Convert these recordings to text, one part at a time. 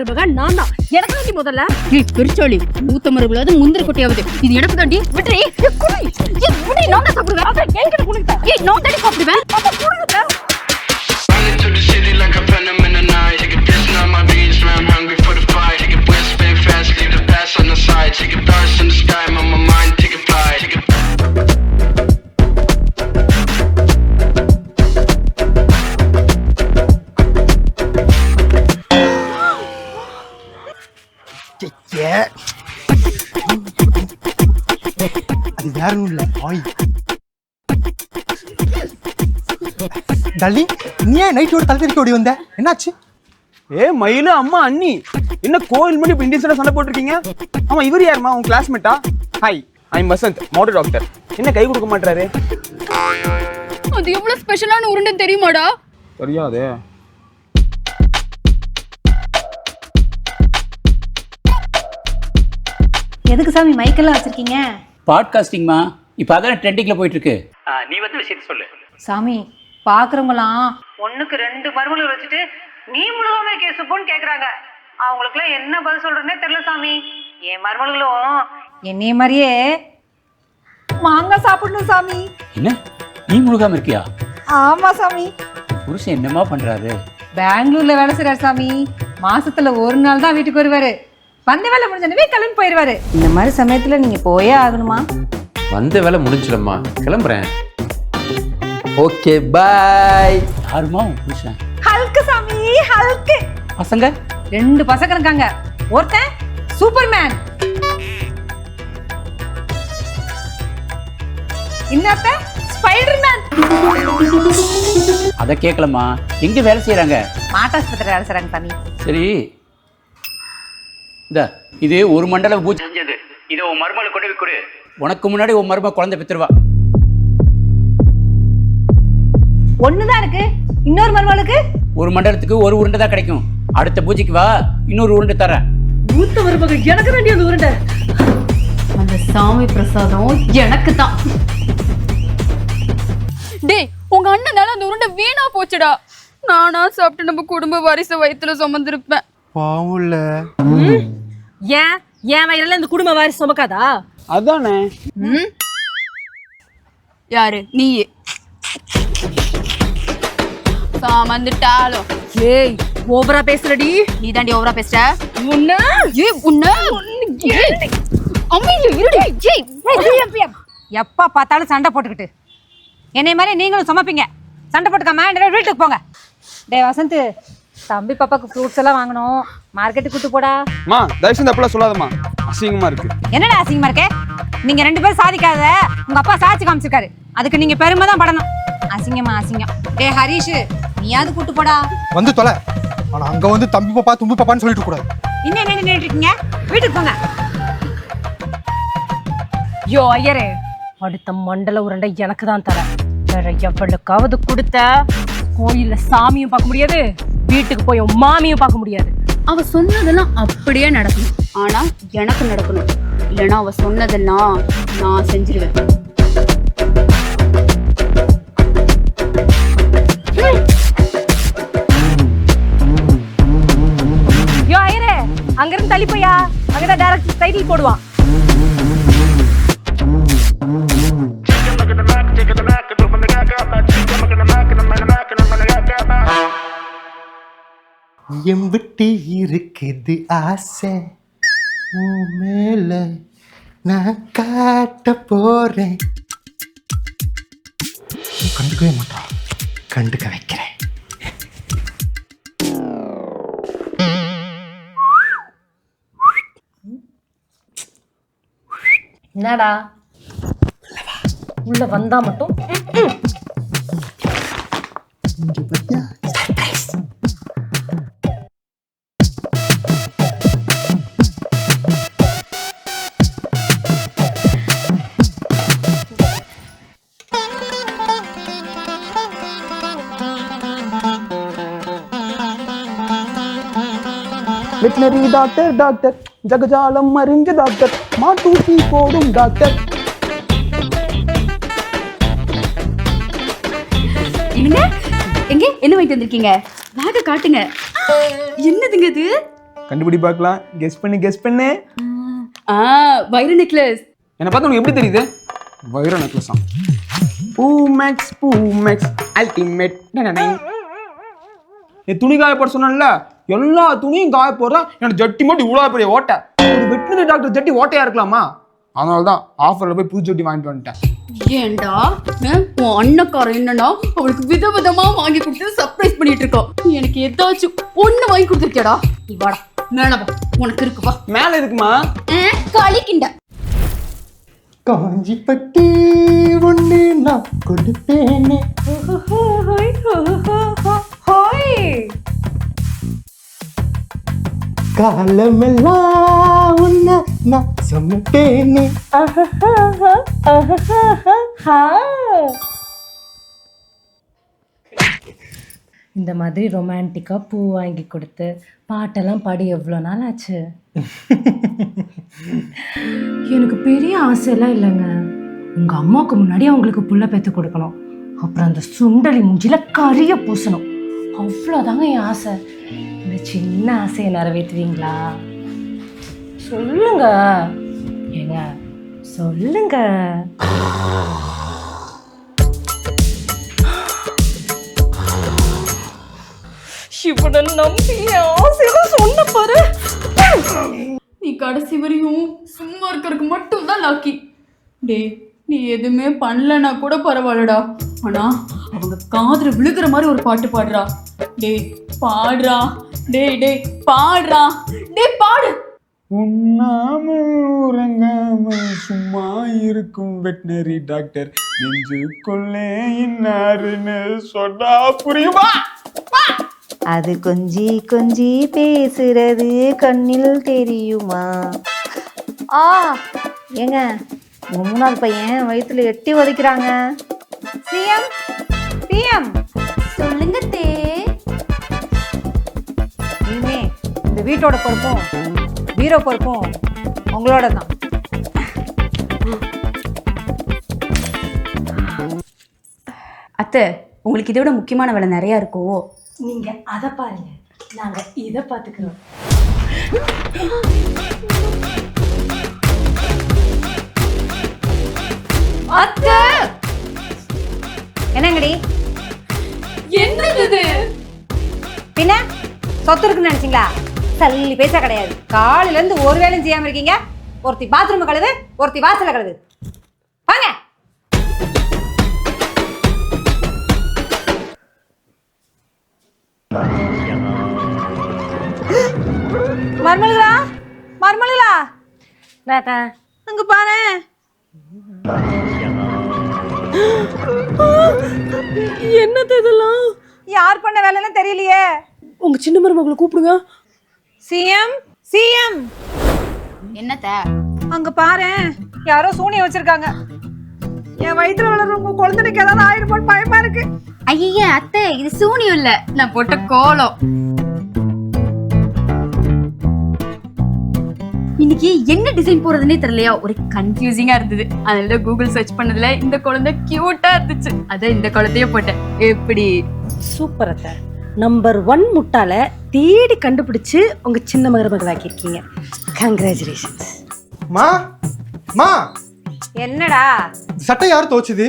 மருமக நான் தான். எனக்கு தாண்டி முதல்ல. பெருச்சாளி மூத்த மருமகளாவது முந்திர கொட்டையாவது இது எனக்கு தாண்டி. விட்டுறி நான் தான் சாப்பிடுவேன். அப்புறம் என்கிட்ட கொடுங்க. நான் தாண்டி சாப்பிடுவேன். அது யாரும் இல்ல ஆய் டல்லி, நீ ஏன் நைட்டோட தலைதறிக்க ஓடி வந்த? என்னாச்சு? மயிலு அம்மா அண்ணி என்ன கோயில் மணி இப்போ இண்டியன்ஸோட சண்டை போட்டிருக்கீங்க? ஆமா, இவர் யாருமா? உங்க கிளாஸ்மேட்டா? Hi, I'm Vasanth, model doctor. என்ன கை கொடுக்க மாட்டாரு? அது எவ்வளவு ஸ்பெஷலான உருண்டைன்னு தெரியுமாடா? தெரியாதே. எதுக்கு சாமி மைக்கெல்லாம் வச்சிருக்கீங்க? பாட்காஸ்டிங்மா, இப்போ அதான் ட்ரெண்டிங்கில் போயிட்டு இருக்கு. நீ வந்து விஷயத்த சொல்லு சாமி. பாக்குறவங்களாம் ஒண்ணுக்கு 2 மருமகள் வச்சுட்டு நீ முழுகாம சுப்புன்னு கேக்குறாங்க. அவங்களுக்குலாம் என்ன பதில் சொல்றேன்னே தெரியல சாமி. என் மருமகளும் என்னைய மாதிரியே மாங்காய் சாப்பிடணும் சாமி. என்ன, நீ முழுகாம இருக்கியா? ஆமா சாமி. புருஷன் என்னமா பண்றாரு? பெங்களூர்ல வேலை செய்யறாரு சாமி. மாசத்துல ஒரு நாள் தான் வீட்டுக்கு வருவாரு. வந்த வேலை முடிஞ்சனவே கிளம்பி போயிடுவாரு. இந்த மாதிரி சமயத்துல நீங்க போயே ஆகணுமா? வந்த வேலை முடிஞ்சிடம்மா, கிளம்புறேன். Okay bye. யாருமா உன் புருஷன்? ஹல்க் சாமி, ஹல்க். பசங்க 2 பசங்க இருக்காங்க. ஒருத்தன் சூப்பர்மேன், இன்னொருத்தன் ஸ்பைடர்மேன். அதை கேட்கலம்மா, எங்க வேலை செய்யறாங்க? மாட்டாஸ்பத்திரி வேலை செய்றாங்க சாமி. சரி, இந்த இது ஒரு மண்டல பூஜை செஞ்சது. இதை உன் மருமகளை கொண்டு போய் கொடு. உனக்கு முன்னாடி உன் மருமக குழந்தை பெற்றுருவா. ஒண்ணுதான் இருக்கு. இன்னொரு மருமகளுக்கு ஒரு மண்டலத்துக்கு ஒரு உருண்டை தான் கிடைக்கும். அடுத்த பூஜைக்கு வா, இன்னொரு உருண்டை தரேன். மூத்த மருமக எனக்கு தாண்டி அந்த உருண்டை. அந்த சாமி பிரசாதம் எனக்கு தான். டேய், உங்க அண்ணனால அந்த உருண்டை வீணா போச்சுடா. நானா சாப்பிட்டு நம்ம குடும்ப வாரிசு வயித்துல சுமந்திருப்பேன். பாவுல ஏன் என் வயல இந்த குடும்ப வாரிசு சுமக்காதா? அதானே. யாரு நீ? சாமந்துட்டாலும் ஏய், ஓவரா பேசுறடி. நீ தாண்டி ஓவரா பேசுற. உன்ன எப்ப பார்த்தாலும் சண்டை போட்டுக்கிட்டு என்னை மாதிரி நீங்களும் சுமப்பீங்க. சண்டை போட்டுக்காம வீட்டுக்கு போங்க. டே வசந்த், தம்பி பாப்பாக்கு ஃப்ரூட்ஸ் எல்லாம் வாங்கணும். மார்க்கெட்டுக்கு கூட்டு போடா. மா, தயவு செஞ்சு அப்பெல்லாம் சொல்லாதம்மா, அசிங்கமா இருக்கு. என்னடா அசிங்கமா இருக்கே? நீங்க 2 பேரும் சாதிக்காத உங்க அப்பா சாட்சி காமிச்சிருக்காரு. அதுக்கு நீங்க பெருமை தான் படணும். அசிங்கமா அசிங்கம். டே ஹரிஷ், நீயாவது கூட்டு போடா. வந்து தொலை. ஆனா அங்க வந்து தம்பி பாப்பா தும்பி பாப்பான்னு சொல்லிட்டு கூடாது. இன்னும் என்ன நின்னுட்டு இருக்கீங்க? வீட்டுக்கு போங்க. யோ ஐயரே, அடுத்த மண்டல உருண்டை எனக்கு தான் தர. வேற எவ்வளவுக்காவது கொடுத்த கோயில்ல சாமியும் பார்க்க முடியாது, வீட்டுக்கு போய் மாமியும் பார்க்க முடியாது. அவ சொன்னதெல்லாம் அப்படியே நடக்கணும். ஆனா எனக்கு நடக்கணும். இல்லைன்னா அவ சொன்னதெல்லாம் நான் செஞ்சிருவேன். யோ ஐயரே, அங்கிருந்து தள்ளி போயா. அங்கதான் டைரக்ட் டைட்டில் போடுவான். எம்பிட்டு இருக்குது ஆசை உன் மேல நான் காட்ட போறேன். கண்டுக்கவே மாட்டான், கண்டுக்க வைக்கிறேன். என்னடா உள்ள வந்தா மட்டும் இங்க பாத்தியா? வெட்டினரி டாக்டர், டாக்டர் ஜகஜாலம் அறிஞ்ச டாக்டர், மாட்டூசி போடும் டாக்டர். என்னங்க, எங்க என்ன வாங்கிட்டு வந்திருக்கீங்க? பேக காட்டுங்க. என்னதுங்க இது? கண்டுபிடி பார்க்கலாம். கெஸ் பண்ணு. வைர நெக்லஸ். என்னை பார்த்து உனக்கு எப்படி தெரியுது? வைர நெக்லஸா? பூமேக்ஸ் அல்டிமேட். நீ துணி காய போட சொன்னல, எல்லா துணியும் காய போடுறா. என்னோட ஜட்டி மட்டும் இவ்வளோ பெரிய ஓட்டை. ஒரு வெட்டினரி டாக்டர் ஜட்டி ஓட்டையா இருக்கலாமா? அதனால தான் ஆஃபரில் போய் புது ஜட்டி வாங்கிட்டு வந்துட்டேன். ஏண்டா உன் அண்ணக்காரன் என்னன்னா அவளுக்கு விதவிதமா வாங்கி கொடுத்து சர்ப்ரைஸ் பண்ணிட்டு இருக்கோம். எனக்கு ஏதாச்சும் ஒண்ணு வாங்கி கொடுத்துருக்கேடா. நீ வாடா மேல வா, உனக்கு இருக்குப்பா. மேலே இருக்குமா? களிக்கிண்ட காஞ்சி பட்டி ஒண்ணு நான் கொடுப்பேனே. காலமெல்லாம் உன்னை நான் சமைப்பேனே. இந்த மாதிரி ரொமான்டிக்கா பூ வாங்கி கொடுத்து பாட்டெல்லாம் பாடி எவ்வளோ நாள் ஆச்சு. எனக்கு பெரிய ஆசையெல்லாம் இல்லைங்க. உங்க அம்மாவுக்கு முன்னாடி அவங்களுக்கு புள்ள பெற்று கொடுக்கணும், அப்புறம் அந்த சுண்டலி மூஞ்சில கரிய பூசணும், அவ்வளோதாங்க என் ஆசை. இந்த சின்ன ஆசையை நிறைவேற்றுவீங்களா? சொல்லுங்க ஏங்க, சொல்லுங்க. இவனை நம்பி ஆசையெல்லாம் சொன்ன பாரு. நீ கடைசி வரையும் சும்மா இருக்கிறதுக்கு மட்டும் தான் லாக்கி. டேய் நீ எதுவுமே பண்ணலன்னா கூட பரவாயில்லடா, ஆனா அவங்க காதுல விழுகிற மாதிரி ஒரு பாட்டு பாடுறா. டேய் பாடுறா, டேய் பாடுறா, டேய் பாடு. உண்ணாமல் உறங்காமல் சும்மா இருக்கும் வெட்டினரி டாக்டர் நெஞ்சுக்குள்ளே இன்னாருன்னு சொன்னா புரியுமா? அது கொஞ்சி கொஞ்சி பேசுறது கண்ணில் தெரியுமா? ஏங்க உங்க மூணாவது பையன் வயிற்றுல எட்டி உதைக்கிறாங்க. சிஎம் பிஎம் சொல்லுங்க தே. இனிமே இந்த வீட்டோட பொறுப்பும் பீரோ பொறுப்பும் உங்களோட தான். அத்தை உங்களுக்கு இதை விட முக்கியமான வேலை நிறைய இருக்கும். நீங்க அதை பாருங்க, நாங்க இதை பார்த்துக்கிறோம். அத்தை என்னங்கடி என்னது இது? பின்ன சொத்து இருக்குன்னு நினைச்சீங்களா? சல்லி பேச கிடையாது. காலையில இருந்து ஒரு வேலையும் செய்யாம இருக்கீங்க. ஒருத்தி பாத்ரூம் கழுவு, ஒருத்தி வாசல கழுவு. வாங்க. மர்மலா மர்மலா அங்க பாரு. என்னது இதெல்லாம்? யார் பண்ண வேலைன்னு தெரியலையே. உங்க சின்ன மருமகளை கூப்பிடுங்க. சிஎம் சிஎம் என்னத்த? அங்க பாரு, யாரோ சூனியம் வச்சிருக்காங்க. என் வயிற்றுல வளர்ற உங்க குழந்தைக்கு ஏதாவது ஆயிடுமோன்னு பயமா இருக்கு. ஐயா அத்தை இது சூனியம் இல்ல, நான் போட்ட கோலம். இன்னைக்கு என்ன டிசைன் போறதுன்னே தெரியலையா, ஒரு கன்ஃபியூசிங்கா இருந்தது. அதனால கூகுள் சர்ச் பண்ணதுல இந்த குழந்தை கியூட்டா இருந்துச்சு, அதான் இந்த குழந்தைய போட்டேன். எப்படி? சூப்பர் அத்தை. நம்பர் 1 முட்டால தேடி கண்டுபிடிச்சு உங்க சின்ன மருமகளாக்கி இருக்கீங்க. கங்க்ராச்சுலேஷன்ஸ். மா மா என்னடா சட்டை யார் துவைச்சது?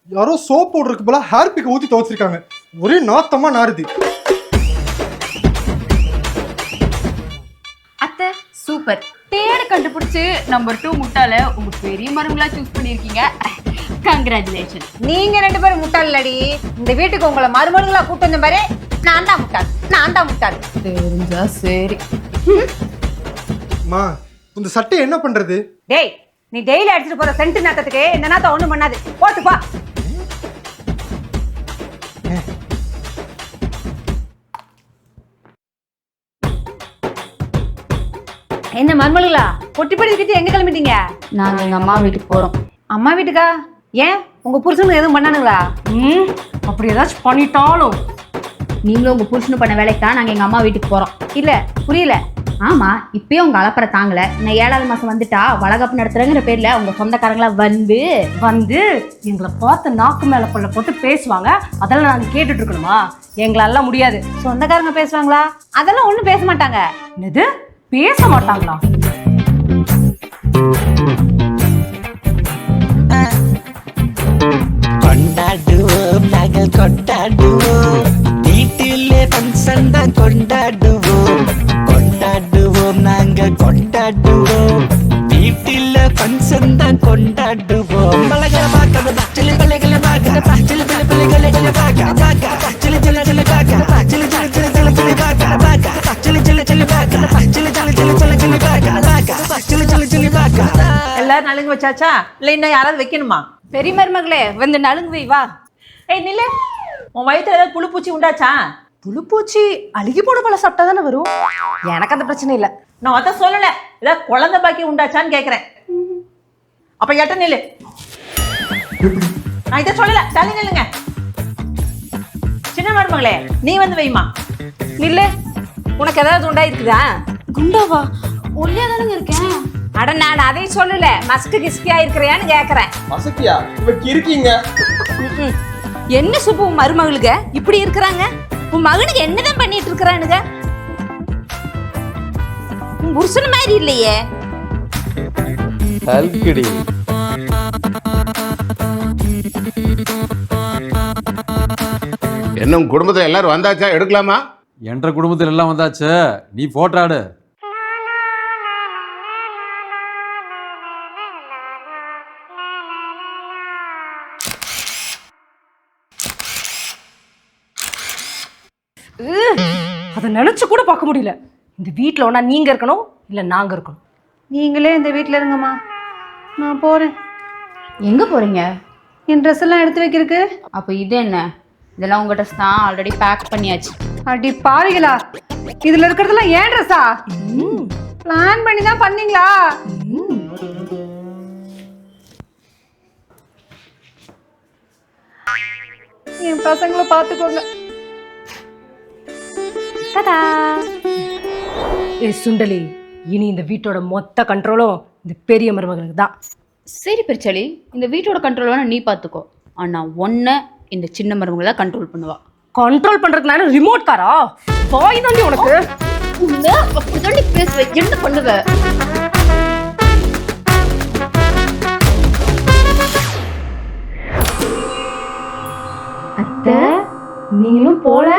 யாரோ சோப் போடுறதுக்கு போல ஹேர் பிக் ஊத்தி துவைச்சிருக்காங்க. ஒரே நாத்தமா நாறுது. அத்தை சூப்பர், தேட கண்டுபிடிச்சு நம்பர் 2 முட்டால உங்க பெரிய மருமகளா சூஸ் பண்ணிருக்கீங்க. கங்க்ராச்சுலேஷன். நீங்க 2 பேரும் முட்டாள் இல்லடி. இந்த வீட்டுக்கு உங்களை மருமகளா கூட்டு வந்த பாரு, நான் தான் முட்டாள். தெரிஞ்சா சரி. மா இந்த சட்டை என்ன பண்றது? டேய் நீ டெய்லி அடிச்சிட்டு போற சென்ட் நாத்தத்துக்கு இந்த நாத்தம் ஒண்ணும் பண்ணாது. போட்டு பா. என்ன மருமகளா பொட்டி படிச்சுக்கிட்டு எங்க கிளம்பிட்டீங்க? நாங்க எங்க அம்மா வீட்டுக்கு போறோம். அம்மா வீட்டுக்கா? ஏன் உங்க புருஷனுக்கு எதுவும் பண்ணானுங்களா? அப்படி ஏதாச்சும் பண்ணிட்டாலும் நீங்களும் உங்க புருஷனு பண்ண வேலைக்கு தான் நாங்க எங்க அம்மா வீட்டுக்கு போறோம். இல்ல புரியல. ஆமா, இப்பயும் உங்க அலப்பற தாங்கல. நான் 7வது மாசம் வந்துட்டா வளகாப்பு நடத்துறங்கிற பேர்ல உங்க சொந்தக்காரங்களா வந்து எங்களை பார்த்து நாக்கு மேல பல்ல போட்டு பேசுவாங்க. அதெல்லாம் நாங்க கேட்டுட்டு இருக்கணுமா? எங்களால முடியாது. சொந்தக்காரங்க பேசுவாங்களா? அதெல்லாம் ஒண்ணும் பேச மாட்டாங்க. என்னது பேச மாட்டாங்களா? கொண்டாடுவோம் நாங்கள் கொண்டாடுவோம் வீட்டிலே ஃபங்க்ஷன் தான் கொண்டாடுவோம் கொண்டாடுவோம் நாங்கள் கொண்டாடுவோம் வீட்டில ஃபங்க்ஷன் தான் கொண்டாடுவோம் பலகல பாக்க சிலி பலகல பாக்க சிலி பல பலகல பாக்க பாக்க சிலி சிலி சிலி பாக்க Chile Chile Chile Chile Chile பாக்க பாக்க சிலி சிலி சிலி பாக்க Chile Chile Chile Chile Chile பாக்க பாக்க சிலி சிலி சிலி பாக்க எல்லாரும் நலுங்கு வச்சாச்சா இல்லை இன்னும் யாராவது வைக்கணுமா? பெரிய மருமகளே வந்து நலுங்கு வை வா. ஏய் நில்லு, உன் வயித்துல ஏதாவது புழுப்பூச்சி உண்டாச்சா? புழுப்பூச்சி அழுகி போன பழம் சாப்பிட்டா தானே வரும். எனக்கு அந்த பிரச்சனை இல்லை. நான் அதான் சொல்லல, ஏதாவது குழந்தை பாக்கி உண்டாச்சான்னு கேட்கறேன். அப்ப எட்ட நில்லு. நான் இதை சொல்லல, தள்ளி நில்லுங்க. சின்ன மருமகளே நீ வந்து வைமா. நில்லு, உனக்கு ஏதாவது உண்டா இருக்குதா? குண்டாவா? ஒல்லியா தானங்க இருக்கேன். அட நான் அதை சொல்லல, மஸ்கு கிஸ்கியா இருக்கிறியான்னு கேக்குறேன். வசதியா இவக்கு இருக்கீங்க. என்ன சுப்பு உன் மருமகளுக்கு இப்படி இருக்கிறாங்க? உன் மகனுக்கு என்னதான் பண்ணிட்டு இருக்கிறானுங்க? உன் புருஷன் மாதிரி இல்லையே. அல்குடி என்ன உங்க குடும்பத்துல எல்லாரும் வந்தாச்சா? எடுக்கலாமா? என்ற குடும்பத்தில் எல்லாம் வந்தாச்சு, நீ போட்டோ ஆடு. அதை நினைச்சு கூட பார்க்க முடியல. இந்த வீட்டில் ஒன்றா நீங்க இருக்கணும், இல்லை நாங்க இருக்கணும். நீங்களே இந்த வீட்டில் இருங்கம்மா, நான் போறேன். எங்க போறீங்க? என் ட்ரெஸ் எல்லாம் எடுத்து வைக்கிறதுக்கு. அப்ப இது என்ன? இதெல்லாம் உங்க ட்ரெஸ் தான், ஆல்ரெடி பேக் பண்ணியாச்சு. அடி பாருங்களா, இதுல இருக்கிறதெல்லாம் ஏன் ட்ரெஸ்ஸா? பிளான் பண்ணி தான் பண்ணீங்களா? என் பசங்களை பார்த்துக்கோங்க. ஏ சுண்டலி, இனி இந்த வீட்டோட மொத்த கண்ட்ரோலும் இந்த பெரிய மருமகளுக்கு தான். சரி பெருச்சாளி, இந்த வீட்டோட கண்ட்ரோல் வேணா நீ பாத்துக்கோ. ஆனா ஒன்ன இந்த சின்ன மருமகளை தான் கண்ட்ரோல் பண்ணுவா. கண்ட்ரோல் பண்றதுக்கு நான் ரிமோட் காரா? பாய் தாண்டி உனக்கு. அப்படிதான் நீ பேசுவ, என்ன பண்ணுவ? அத்தை, நீங்களும் போல.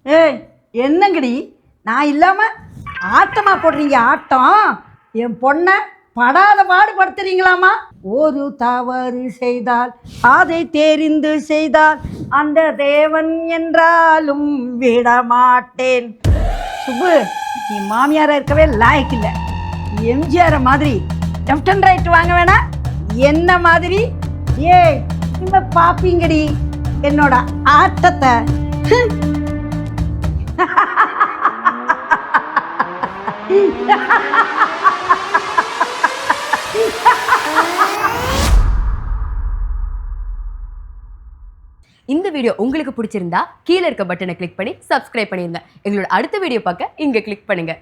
ஏய் என்னங்கடி, நான் இல்லாம ஆட்டமா போடுறீங்க ஆட்டம்? என் பொண்ணை படாத பாடுபடுத்துறீங்களாமா? ஒரு தவறு செய்தால் அதை தெரிந்து செய்தால் அந்த தேவன் என்றாலும் விடமாட்டேன். சுப்பு, நீ மாமியாரா இருக்கவே லாய்க்கு இல்லை. எம்ஜிஆர் மாதிரி லெஃப்ட் அண்ட் ரைட் வாங்க வேணா, என்ன மாதிரி. ஏய் இந்த பாப்பீங்கடி என்னோட ஆட்டத்தை. இந்த வீடியோ உங்களுக்கு பிடிச்சிருந்தா கீழே இருக்க பட்டனை கிளிக் பண்ணி சப்ஸ்கிரைப் பண்ணிருங்க. எங்களோட அடுத்த வீடியோ பார்க்க இங்க கிளிக் பண்ணுங்க.